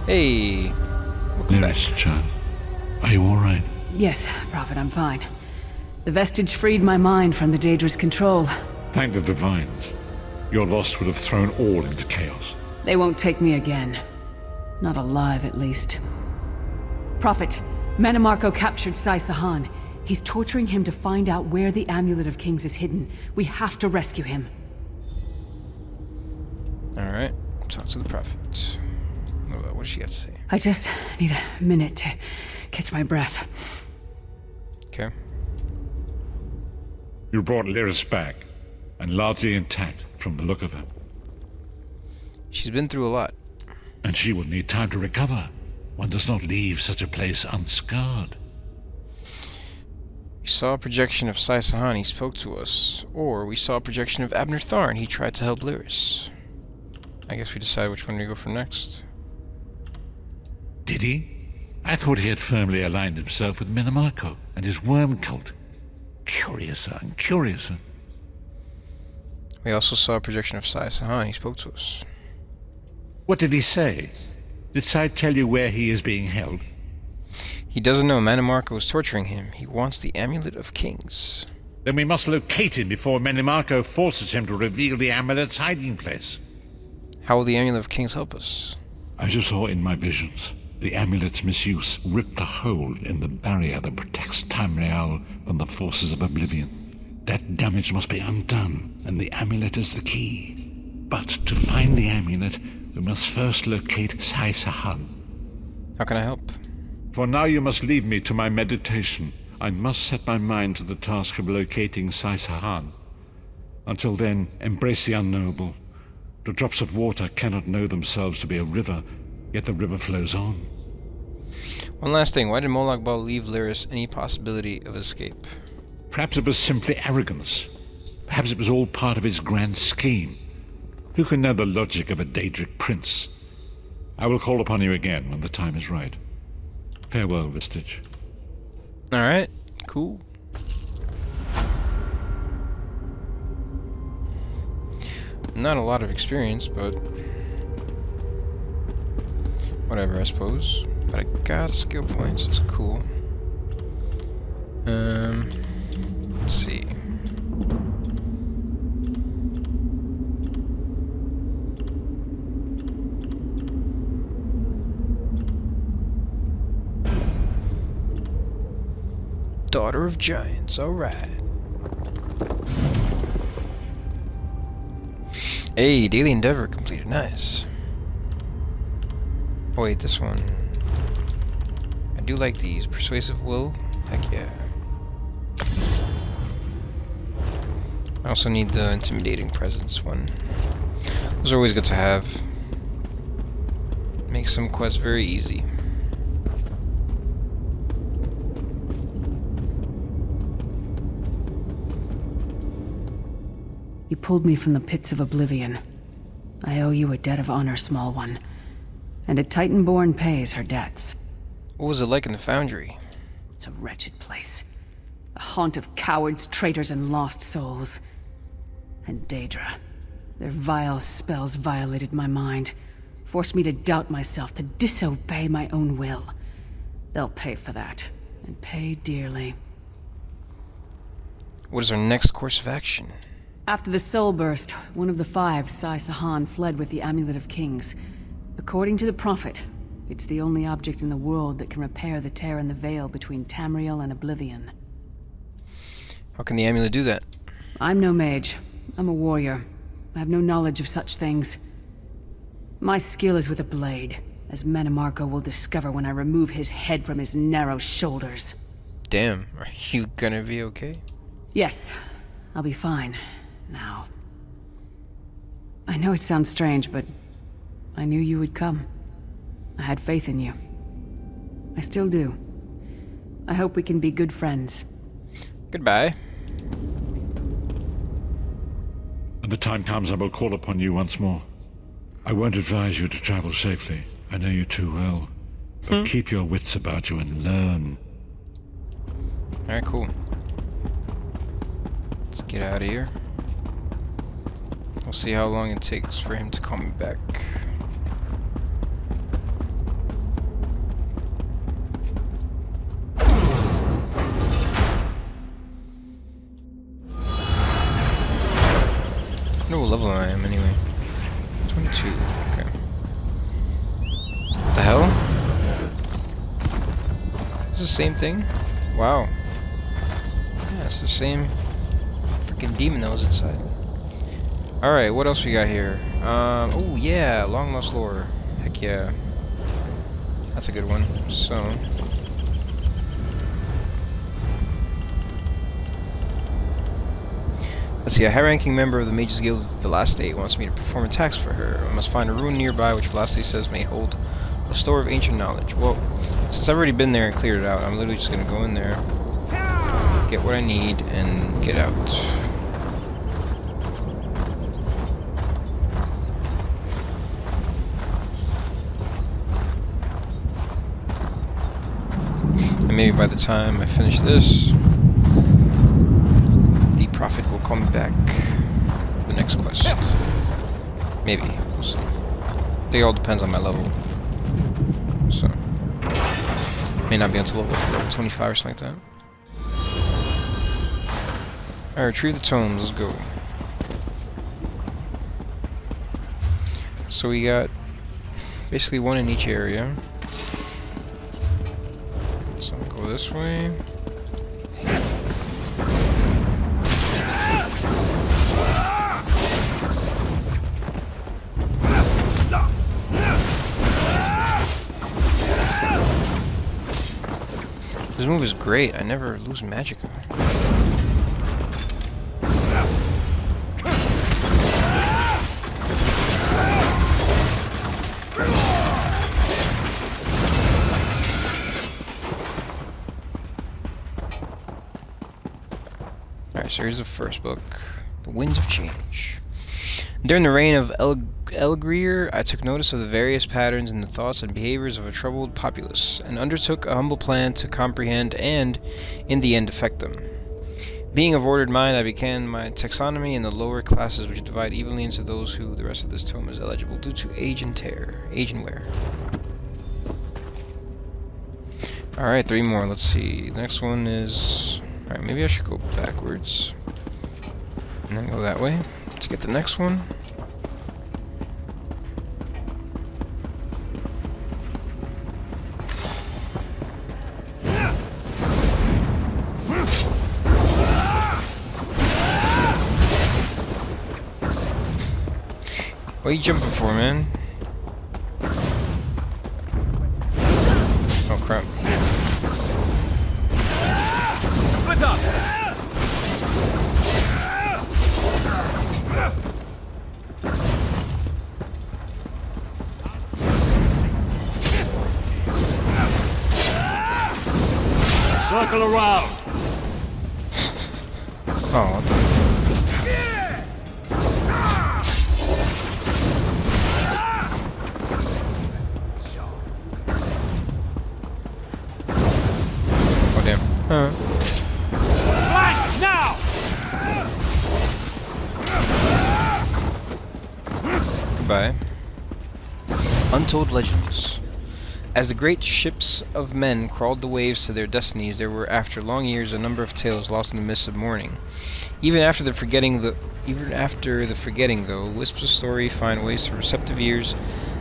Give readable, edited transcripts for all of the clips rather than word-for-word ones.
Hey, welcome back. Lyris, child. Are you alright? Yes, Prophet, I'm fine. The vestige freed my mind from the Daedra's control. Thank the Divines. Your loss would have thrown all into chaos. They won't take me again. Not alive, at least. Prophet, Manimarco captured Sai Sahan. He's torturing him to find out where the Amulet of Kings is hidden. We have to rescue him. Alright, talk to the Prophet. What does she have to say? I just need a minute to catch my breath. Okay. You brought Lyris back, and largely intact from the look of her. She's been through a lot. And she will need time to recover. One does not leave such a place unscarred. We saw a projection of Sai Sahan, he spoke to us. Or we saw a projection of Abner Tharn, he tried to help Lyris. I guess we decide which one to go for next. Did he? I thought he had firmly aligned himself with Manimarco and his worm cult. Curiouser and curiouser. We also saw a projection of Sai Sahan, he spoke to us. What did he say? Did Sai tell you where he is being held? He doesn't know Manimarco is torturing him. He wants the Amulet of Kings. Then we must locate him before Manimarco forces him to reveal the amulet's hiding place. How will the Amulet of Kings help us? As you saw in my visions, the amulet's misuse ripped a hole in the barrier that protects Tamriel from the forces of Oblivion. That damage must be undone, and the amulet is the key. But to find the amulet, we must first locate Sai Sahan. How can I help? For now you must leave me to my meditation. I must set my mind to the task of locating Sai Sahan. Until then, embrace the unknowable. The drops of water cannot know themselves to be a river, yet the river flows on. One last thing, why did Molag Bal leave Lyris any possibility of escape? Perhaps it was simply arrogance. Perhaps it was all part of his grand scheme. Who can know the logic of a Daedric prince? I will call upon you again when the time is right. Farewell, Vestige. Alright, cool. Not a lot of experience, but whatever, I suppose. But I got skill points, it's cool. Let's see. Daughter of Giants, alright. Hey, daily endeavor completed, nice. Oh wait, this one. I do like these. Persuasive will, heck yeah. I also need the intimidating presence one. Those are always good to have. Makes some quests very easy. You pulled me from the pits of Oblivion. I owe you a debt of honor, small one. And a Titanborn pays her debts. What was it like in the Foundry? It's a wretched place. A haunt of cowards, traitors, and lost souls. And Daedra. Their vile spells violated my mind. Forced me to doubt myself, to disobey my own will. They'll pay for that. And pay dearly. What is our next course of action? After the Soul Burst, one of the five, Sai Sahan, fled with the Amulet of Kings. According to the Prophet, it's the only object in the world that can repair the tear in the veil between Tamriel and Oblivion. How can the amulet do that? I'm no mage. I'm a warrior. I have no knowledge of such things. My skill is with a blade, as Manimarco will discover when I remove his head from his narrow shoulders. Damn, are you gonna be okay? Yes, I'll be fine. Now. I know it sounds strange, but I knew you would come. I had faith in you. I still do. I hope we can be good friends. Goodbye. When the time comes, I will call upon you once more. I won't advise you to travel safely. I know you too well. But keep your wits about you and learn. Alright, cool. Let's get out of here. We'll see how long it takes for him to call me back. What level I am anyway? 22. Okay. What the hell? Is the same thing? Wow. Yeah, it's the same freaking demon that was inside. Alright, what else we got here? Oh yeah, Long Lost Lore. Heck yeah. That's a good one. So... let's see, a high-ranking member of the Mages Guild of Valaste wants me to perform a task for her. I must find a ruin nearby which Valaste says may hold a store of ancient knowledge. Well, since I've already been there and cleared it out, I'm literally just going to go in there, get what I need, and get out. And maybe by the time I finish this, the prophet will call me back for the next quest. Maybe. We'll see. I think it all depends on my level. So, may not be until level 25 or something like that. Alright, retrieve the tomes, let's go. So we got basically one in each area. So I'll go this way. This move is great. I never lose magicka. Alright, so here's the first book. The Winds of Change. During the reign of Elgrier, I took notice of the various patterns in the thoughts and behaviors of a troubled populace, and undertook a humble plan to comprehend and, in the end, affect them. Being of ordered mind, I began my taxonomy in the lower classes, which divide evenly into those who the rest of this tome is eligible due to age and wear. Alright, 3 more. Let's see. The next one is... alright, maybe I should go backwards. And then go that way to get the next one. What are you jumping for, man? Oh crap. Split up! Circle around! Oh, what the... Huh. Flank now! Goodbye. Untold legends. As the great ships of men crawled the waves to their destinies, there were, after long years, a number of tales lost in the mists of morning. Even after the forgetting, though, wisps of story find ways to receptive ears,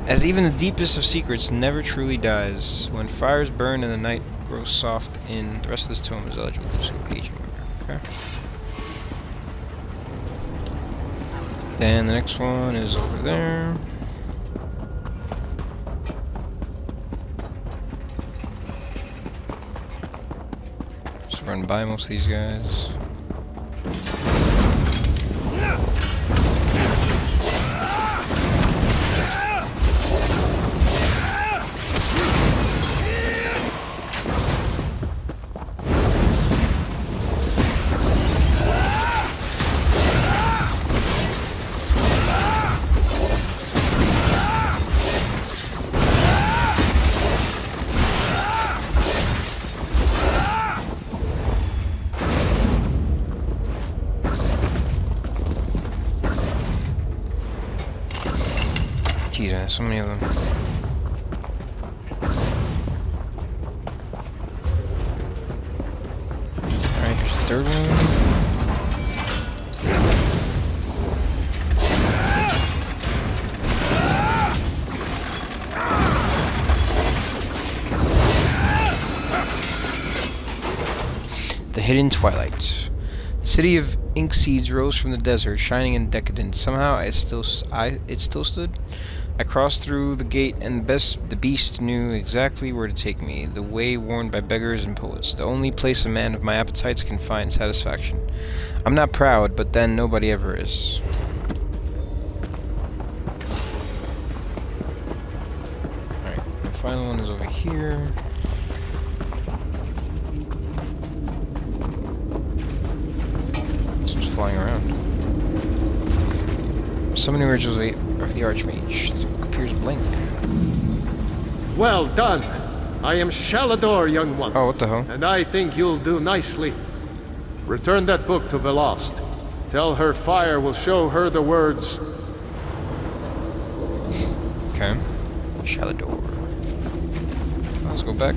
as even the deepest of secrets never truly dies. When fires burn and the night grows soft in, the rest of this tome is eligible to age. Okay. Then the next one is over there. Just run by most of these guys. Jeez, man, so many of them. Alright, here's the third one. hidden twilight. The city of ink seeds rose from the desert, shining and decadent. Somehow it still stood. I crossed through the gate, and the beast knew exactly where to take me, the way worn by beggars and poets, the only place a man of my appetites can find satisfaction. I'm not proud, but then nobody ever is. Alright, the final one is over here. This one's flying around. Summoning rituals of the Arch-Mage. This book appears blank. Well done. I am Shalidor, young one. Oh, what the hell? And I think you'll do nicely. Return that book to Valaste. Tell her fire will show her the words. Okay. Shalidor. Let's go back.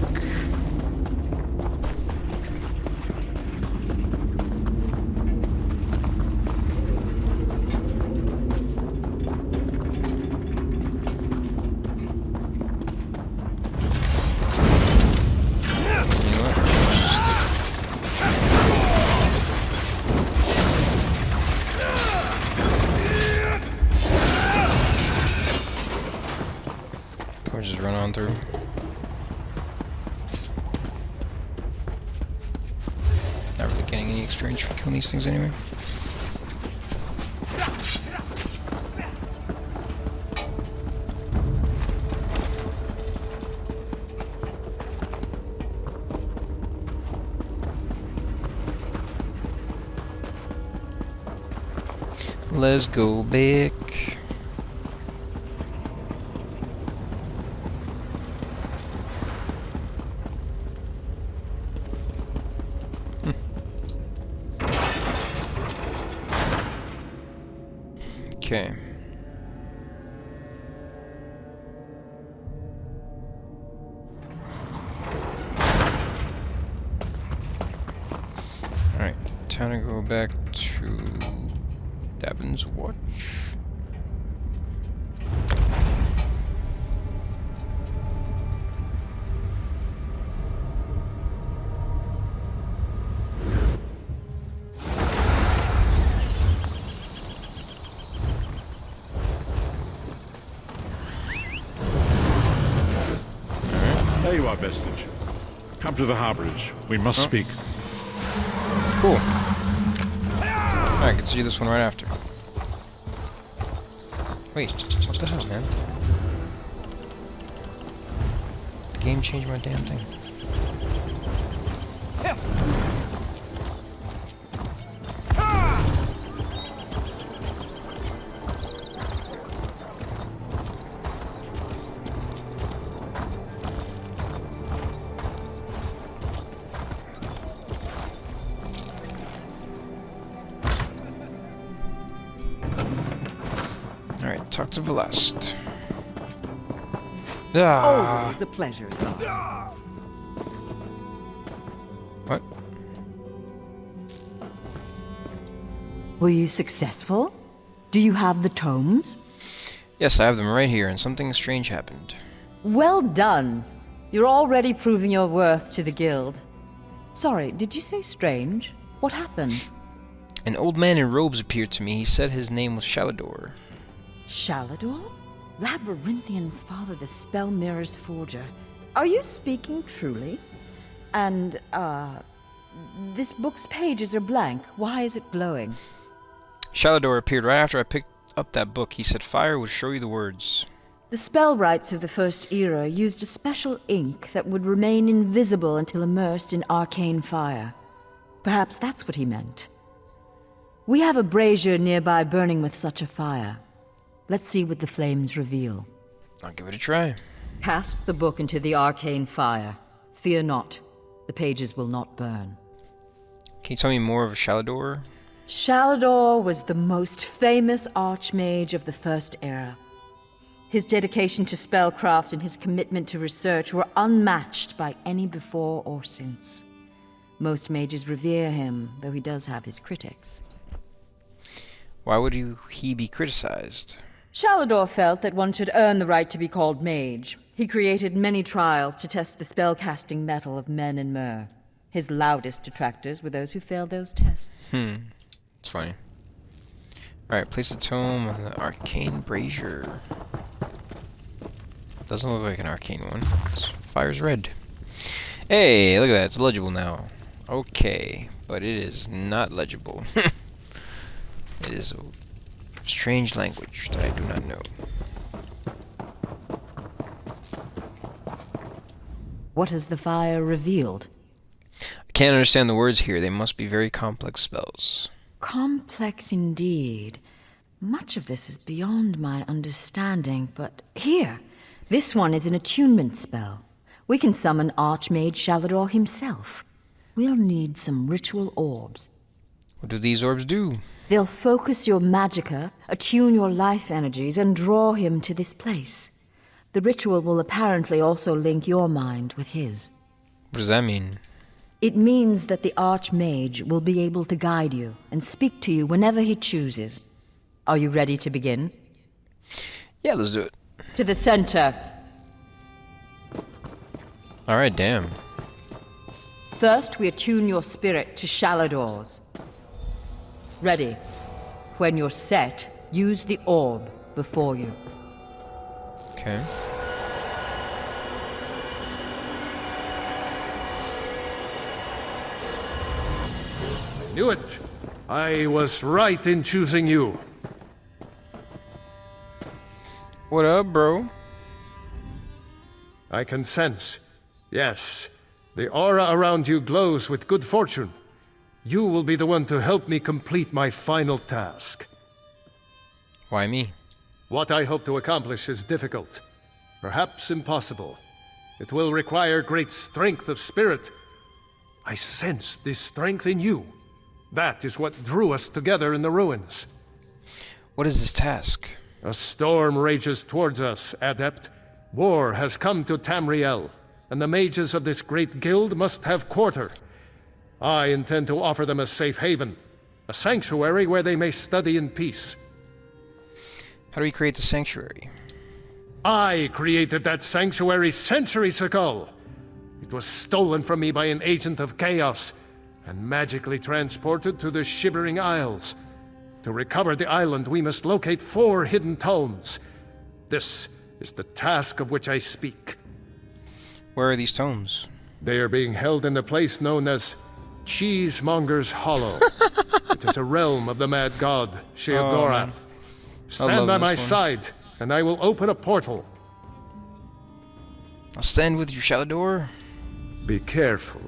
Just run on through. Not really getting any experience from killing these things anyway. Let's go back. Okay. Alright, time to go back to Davin's Watch. There you are, Vestige. Come to the harborage. We must speak. Cool. I can see this one right after. Wait, what the hell, man? The game changed my damn thing. Alright, talk to Valaste. Ah. Always a pleasure, Thar. What? Were you successful? Do you have the tomes? Yes, I have them right here, and something strange happened. Well done. You're already proving your worth to the guild. Sorry, did you say strange? What happened? An old man in robes appeared to me. He said his name was Shalidor. Shalidor? Labyrinthian's father, the Spell Mirror's forger. Are you speaking truly? And, this book's pages are blank. Why is it glowing? Shalidor appeared right after I picked up that book. He said fire would show you the words. The spellwrights of the First Era used a special ink that would remain invisible until immersed in arcane fire. Perhaps that's what he meant. We have a brazier nearby burning with such a fire. Let's see what the flames reveal. I'll give it a try. Cast the book into the arcane fire. Fear not. The pages will not burn. Can you tell me more of Shalidor? Shalidor was the most famous Arch-Mage of the First Era. His dedication to spellcraft and his commitment to research were unmatched by any before or since. Most mages revere him, though he does have his critics. Why would he be criticized? Shalidor felt that one should earn the right to be called mage. He created many trials to test the spellcasting mettle of men in Myr. His loudest detractors were those who failed those tests. It's funny. Alright, place the tome on the Arcane Brazier. Doesn't look like an arcane one. This fire's red. Hey, look at that. It's legible now. Okay, but it is not legible. It is a strange language that I do not know. What has the fire revealed? I can't understand the words here. They must be very complex spells. Complex indeed. Much of this is beyond my understanding, but here, this one is an attunement spell. We can summon Arch-Mage Shalidor himself. We'll need some ritual orbs. What do these orbs do? They'll focus your magicka, attune your life energies, and draw him to this place. The ritual will apparently also link your mind with his. What does that mean? It means that the Arch-Mage will be able to guide you and speak to you whenever he chooses. Are you ready to begin? Yeah, let's do it. To the center. Alright, damn. First, we attune your spirit to Shalidor's. Ready. When you're set, use the orb before you. Okay. Knew it! I was right in choosing you. What up, bro? I can sense. Yes, the aura around you glows with good fortune. You will be the one to help me complete my final task. Why me? What I hope to accomplish is difficult, perhaps impossible. It will require great strength of spirit. I sense this strength in you. That is what drew us together in the ruins. What is this task? A storm rages towards us, Adept. War has come to Tamriel, and the mages of this great guild must have quarter. I intend to offer them a safe haven, a sanctuary where they may study in peace. How do we create the sanctuary? I created that sanctuary centuries ago. It was stolen from me by an agent of chaos and magically transported to the Shivering Isles. To recover the island, we must locate 4 hidden tomes. This is the task of which I speak. Where are these tomes? They are being held in the place known as Cheesemonger's Hollow. It is a realm of the mad god, Sheogorath. Stand by my side, and I will open a portal. I'll stand with you, Shalidor. Be careful.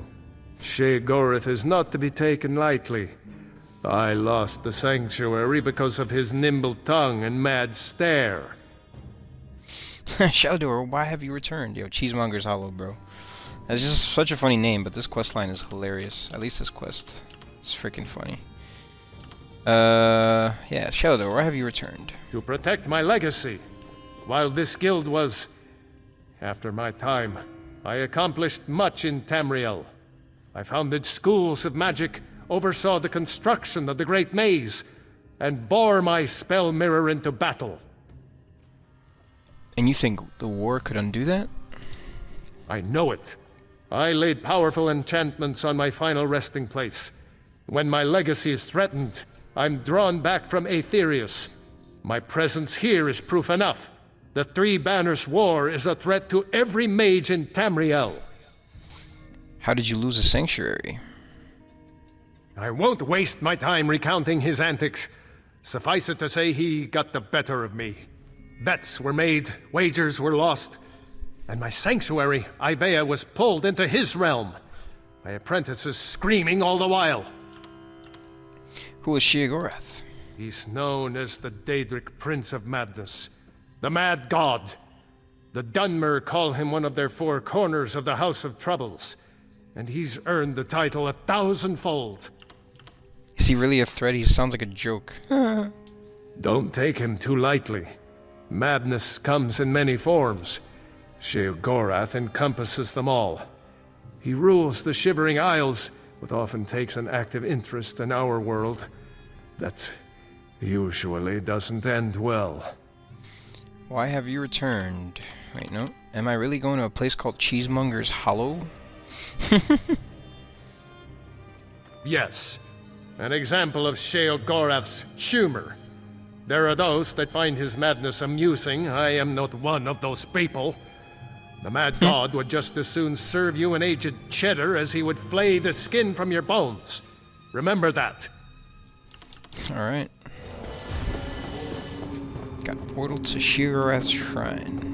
Sheogorath is not to be taken lightly. I lost the sanctuary because of his nimble tongue and mad stare. Shalidor, why have you returned? Yo, Cheesemonger's Hollow, bro. That's just such a funny name, but this quest line is hilarious. At least this quest. It's freaking funny. Yeah, Shalidor, why have you returned? To protect my legacy. While this guild was after my time, I accomplished much in Tamriel. I founded schools of magic, oversaw the construction of the Great Maze, and bore my spell mirror into battle. And you think the war could undo that? I know it. I laid powerful enchantments on my final resting place. When my legacy is threatened, I'm drawn back from Aetherius. My presence here is proof enough. The Three Banners War is a threat to every mage in Tamriel. How did you lose a sanctuary? I won't waste my time recounting his antics. Suffice it to say, he got the better of me. Bets were made, wagers were lost, and my sanctuary, Ivea, was pulled into his realm. My apprentices screaming all the while. Who is Sheogorath? He's known as the Daedric Prince of Madness, the Mad God. The Dunmer call him one of their 4 corners of the House of Troubles, and he's earned the title 1,000-fold. Is he really a threat? He sounds like a joke. Don't take him too lightly. Madness comes in many forms. Sheogorath encompasses them all. He rules the Shivering Isles, but often takes an active interest in our world. That usually doesn't end well. Why have you returned? Wait, no. Am I really going to a place called Cheesemonger's Hollow? Yes. An example of Sheogorath's humor. There are those that find his madness amusing. I am not one of those people. The mad god would just as soon serve you an aged cheddar as he would flay the skin from your bones. Remember that. Alright. Got a portal to Sheogorath's shrine.